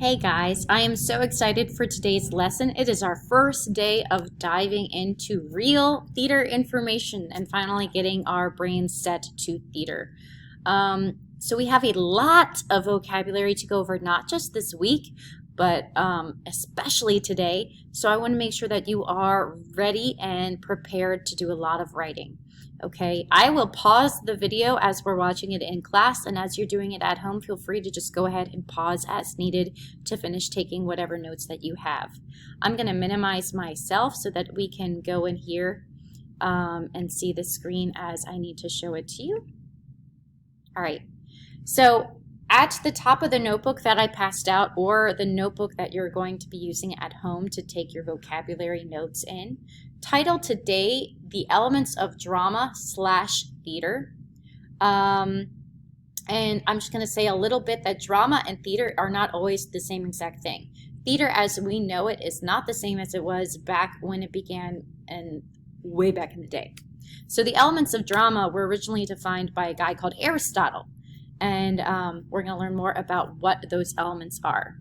Hey guys, I am so excited for today's lesson. It is our first day of diving into real theater information and finally getting our brains set to theater. So we have a lot of vocabulary to go over, not just this week, but especially today. So I want to make sure that you are ready and prepared to do a lot of writing. Okay, I will pause the video as we're watching it in class, and as you're doing it at home, feel free to just go ahead and pause as needed to finish taking whatever notes that you have. I'm going to minimize myself so that we can go in here and see the screen as I need to show it to you. All right, so at the top of the notebook that I passed out, or the notebook that you're going to be using at home to take your vocabulary notes in, title today, The Elements of Drama/Theater. And I'm just going to say a little bit that drama and theater are not always the same exact thing. Theater as we know it is not the same as it was back when it began and way back in the day. So the elements of drama were originally defined by a guy called Aristotle. And we're going to learn more about what those elements are.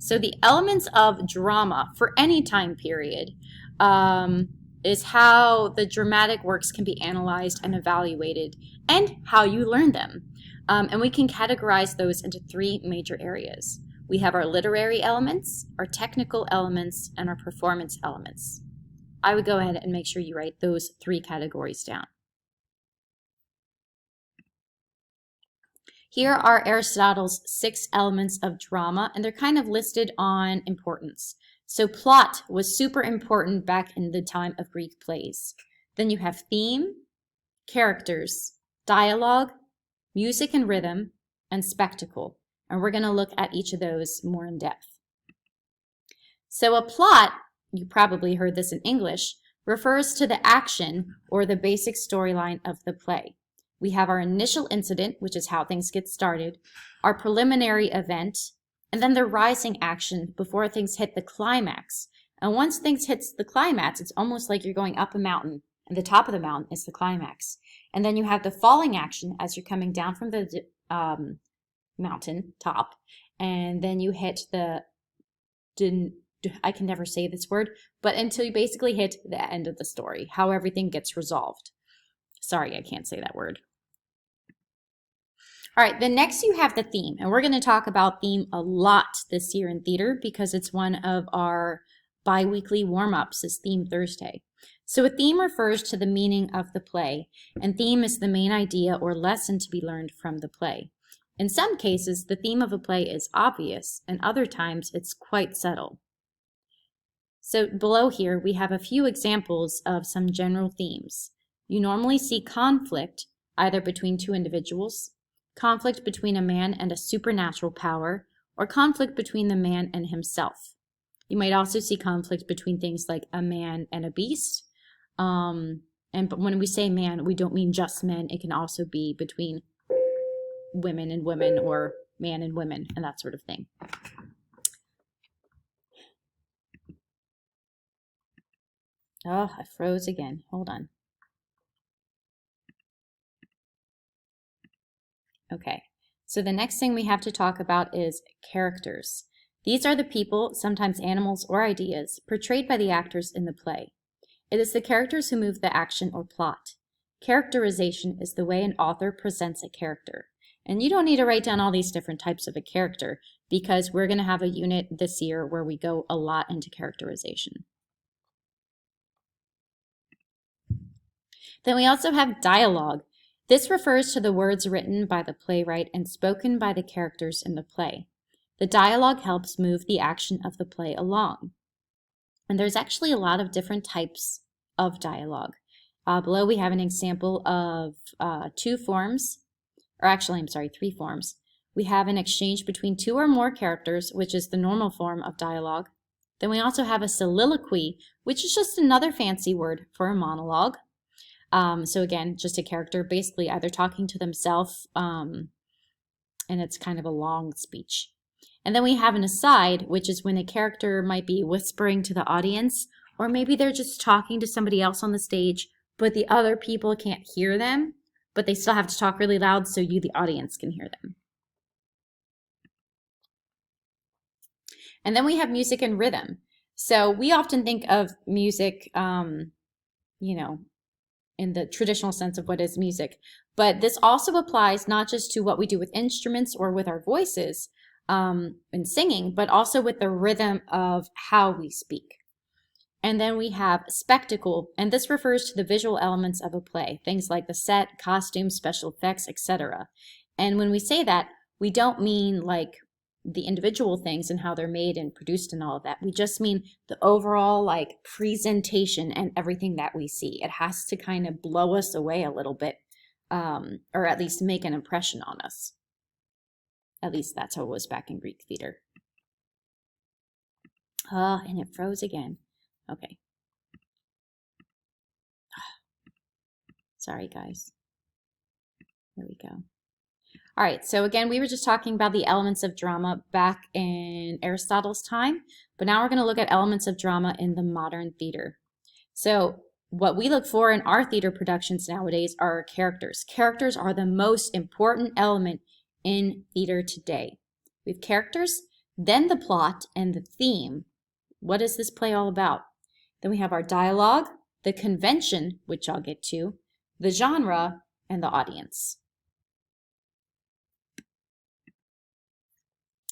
So the elements of drama for any time period is how the dramatic works can be analyzed and evaluated and how you learn them. And we can categorize those into three major areas. We have our literary elements, our technical elements, and our performance elements. I would go ahead and make sure you write those three categories down. Here are Aristotle's 6 elements of drama, and they're kind of listed on importance. So plot was super important back in the time of Greek plays. Then you have theme, characters, dialogue, music and rhythm, and spectacle. And we're going to look at each of those more in depth. So a plot, you probably heard this in English, refers to the action or the basic storyline of the play. We have our initial incident, which is how things get started, our preliminary event, and then the rising action before things hit the climax. And once things hits the climax, it's almost like you're going up a mountain, and the top of the mountain is the climax. And then you have the falling action as you're coming down from the mountain top, and then you hit I can never say this word, but until you basically hit the end of the story, how everything gets resolved. Sorry, I can't say that word. All right, then next you have the theme, and we're going to talk about theme a lot this year in theater because it's one of our bi-weekly warm-ups is Theme Thursday. So a theme refers to the meaning of the play, and theme is the main idea or lesson to be learned from the play. In some cases, the theme of a play is obvious, and other times it's quite subtle. So below here, we have a few examples of some general themes. You normally see conflict, either between two individuals, conflict between a man and a supernatural power, or conflict between the man and himself. You might also see conflict between things like a man and a beast. But when we say man, we don't mean just men. It can also be between women and women or man and women and that sort of thing. Oh, I froze again. Hold on. Okay, so the next thing we have to talk about is characters. These are the people, sometimes animals or ideas, portrayed by the actors in the play. It is the characters who move the action or plot. Characterization is the way an author presents a character. And you don't need to write down all these different types of a character because we're going to have a unit this year where we go a lot into characterization. Then we also have dialogue. This refers to the words written by the playwright and spoken by the characters in the play. The dialogue helps move the action of the play along. And there's actually a lot of different types of dialogue. Below we have an example of 3 forms. We have an exchange between 2 or more characters, which is the normal form of dialogue. Then we also have a soliloquy, which is just another fancy word for a monologue. So again, just a character basically either talking to themselves, and it's kind of a long speech. And then we have an aside, which is when a character might be whispering to the audience, or maybe they're just talking to somebody else on the stage, but the other people can't hear them, but they still have to talk really loud so you, the audience, can hear them. And then we have music and rhythm. So we often think of music, you know, in the traditional sense of what is music. But this also applies not just to what we do with instruments or with our voices in singing, but also with the rhythm of how we speak. And then we have spectacle, and this refers to the visual elements of a play, things like the set, costumes, special effects, etc. And when we say that, we don't mean like the individual things and how they're made and produced and all of that. We just mean the overall like presentation and everything that we see. It has to kind of blow us away a little bit, or at least make an impression on us. At least that's how it was back in Greek theater. And it froze again. Okay. Sorry, guys. There we go. All right, so again, we were just talking about the elements of drama back in Aristotle's time, but now we're going to look at elements of drama in the modern theater. So what we look for in our theater productions nowadays are characters. Characters are the most important element in theater today. We have characters, then the plot and the theme. What is this play all about? Then we have our dialogue, the convention, which I'll get to, the genre, and the audience.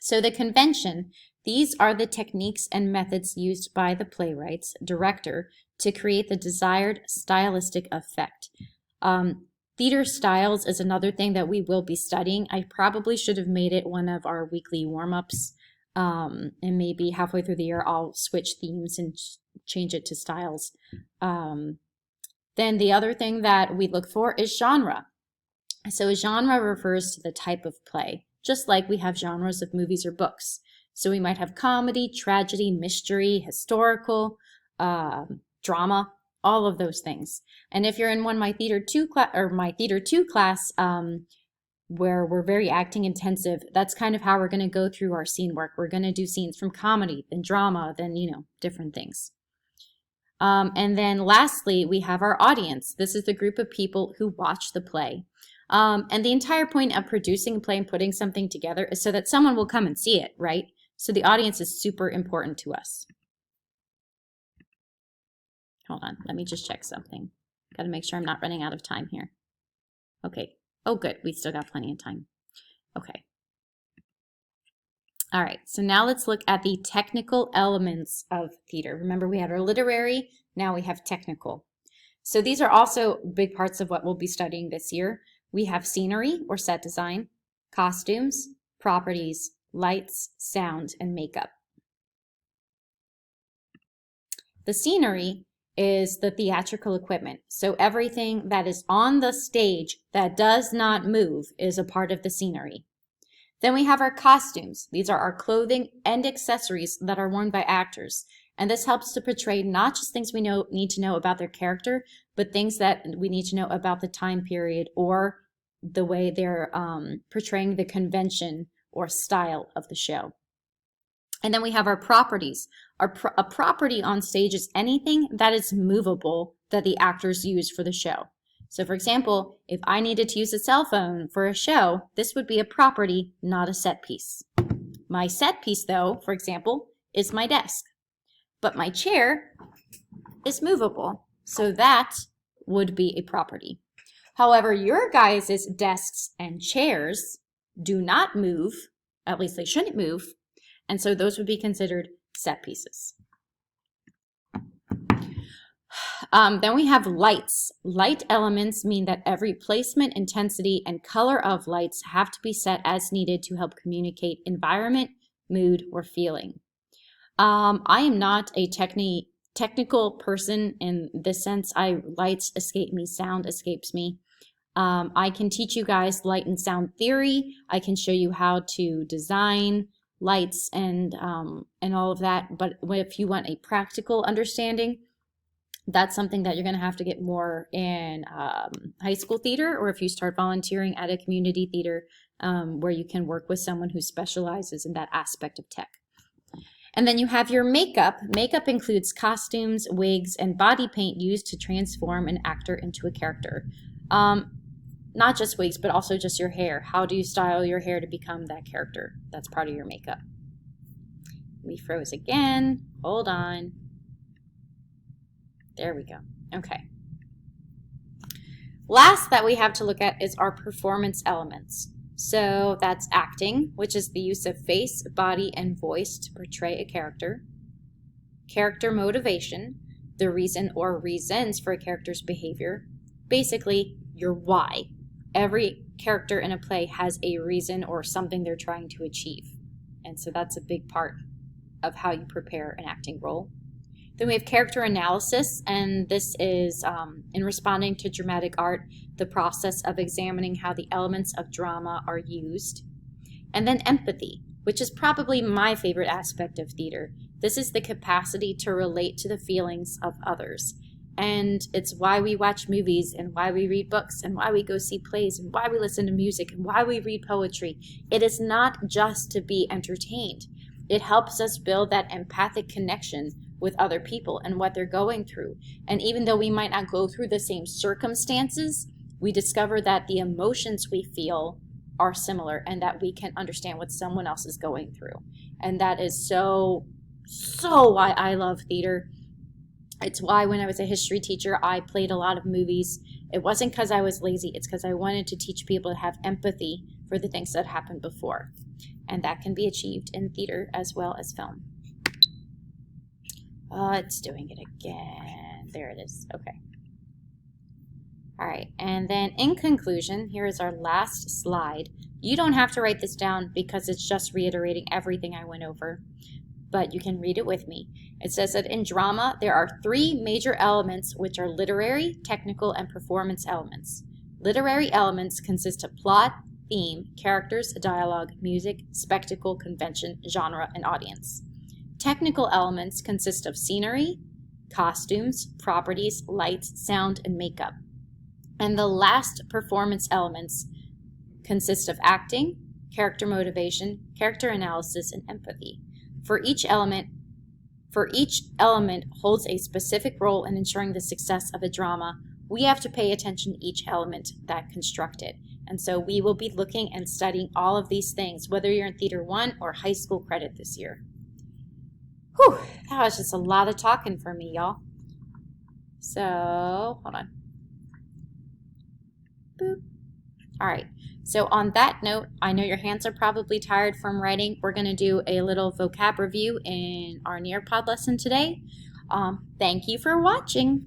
So the convention, these are the techniques and methods used by the playwright's director to create the desired stylistic effect. Theater styles is another thing that we will be studying. I probably should have made it one of our weekly warm-ups, and maybe halfway through the year I'll switch themes and change it to styles. Then the other thing that we look for is genre. So a genre refers to the type of play, just like we have genres of movies or books. So we might have comedy, tragedy, mystery, historical, drama, all of those things. And if you're in my Theater 2 class, where we're very acting intensive, that's kind of how we're going to go through our scene work. We're going to do scenes from comedy, then drama, then, different things. And then lastly, we have our audience. This is the group of people who watch the play. And the entire point of producing a play and putting something together is so that someone will come and see it, right? So the audience is super important to us. Hold on, let me just check something. Got to make sure I'm not running out of time here. Okay. Oh, good. We still got plenty of time. Okay. All right, so now let's look at the technical elements of theater. Remember, we had our literary, now we have technical. So these are also big parts of what we'll be studying this year. We have scenery or set design, costumes, properties, lights, sound, and makeup. The scenery is the theatrical equipment. So everything that is on the stage that does not move is a part of the scenery. Then we have our costumes. These are our clothing and accessories that are worn by actors. And this helps to portray not just things we need to know about their character, but things that we need to know about the time period or the way they're portraying the convention or style of the show. And then we have our properties. A property on stage is anything that is movable that the actors use for the show. So for example, if I needed to use a cell phone for a show, this would be a property, not a set piece. My set piece, though, for example, is my desk. But my chair is movable, so that would be a property. However, your guys' desks and chairs do not move, at least they shouldn't move, and so those would be considered set pieces. Then we have lights. Light elements mean that every placement, intensity, and color of lights have to be set as needed to help communicate environment, mood, or feeling. I am not a technical person in this sense. Lights escape me, sound escapes me. I can teach you guys light and sound theory. I can show you how to design lights and all of that. But if you want a practical understanding, that's something that you're going to have to get more in high school theater, or if you start volunteering at a community theater where you can work with someone who specializes in that aspect of tech. And then you have your makeup. Makeup includes costumes, wigs, and body paint used to transform an actor into a character. Not just wigs, but also just your hair. How do you style your hair to become that character? That's part of your makeup. We froze again. Hold on. There we go. Okay. Last that we have to look at is our performance elements. So that's acting, which is the use of face, body, and voice to portray a character. Character motivation, the reason or reasons for a character's behavior. Basically, your why. Every character in a play has a reason or something they're trying to achieve. And so that's a big part of how you prepare an acting role. Then we have character analysis, and this is in responding to dramatic art, the process of examining how the elements of drama are used. And then empathy, which is probably my favorite aspect of theater. This is the capacity to relate to the feelings of others. And it's why we watch movies and why we read books and why we go see plays and why we listen to music and why we read poetry. It is not just to be entertained. It helps us build that empathic connection with other people and what they're going through. And even though we might not go through the same circumstances, we discover that the emotions we feel are similar and that we can understand what someone else is going through. And that is so why I love theater. It's why when I was a history teacher, I played a lot of movies. It wasn't because I was lazy. It's because I wanted to teach people to have empathy for the things that happened before. And that can be achieved in theater as well as film. Oh, it's doing it again. There it is. Okay. All right. And then in conclusion, here is our last slide. You don't have to write this down because it's just reiterating everything I went over, but you can read it with me. It says that in drama, there are 3 major elements, which are literary, technical, and performance elements. Literary elements consist of plot, theme, characters, dialogue, music, spectacle, convention, genre, and audience. Technical elements consist of scenery, costumes, properties, lights, sound, and makeup. And the last performance elements consist of acting, character motivation, character analysis, and empathy. For each element holds a specific role in ensuring the success of a drama. We have to pay attention to each element that construct it. And so we will be looking and studying all of these things, whether you're in Theater 1 or high school credit this year. Whew, that was just a lot of talking for me, y'all. So, hold on. Boop. All right. So on that note, I know your hands are probably tired from writing. We're going to do a little vocab review in our Nearpod lesson today. Thank you for watching.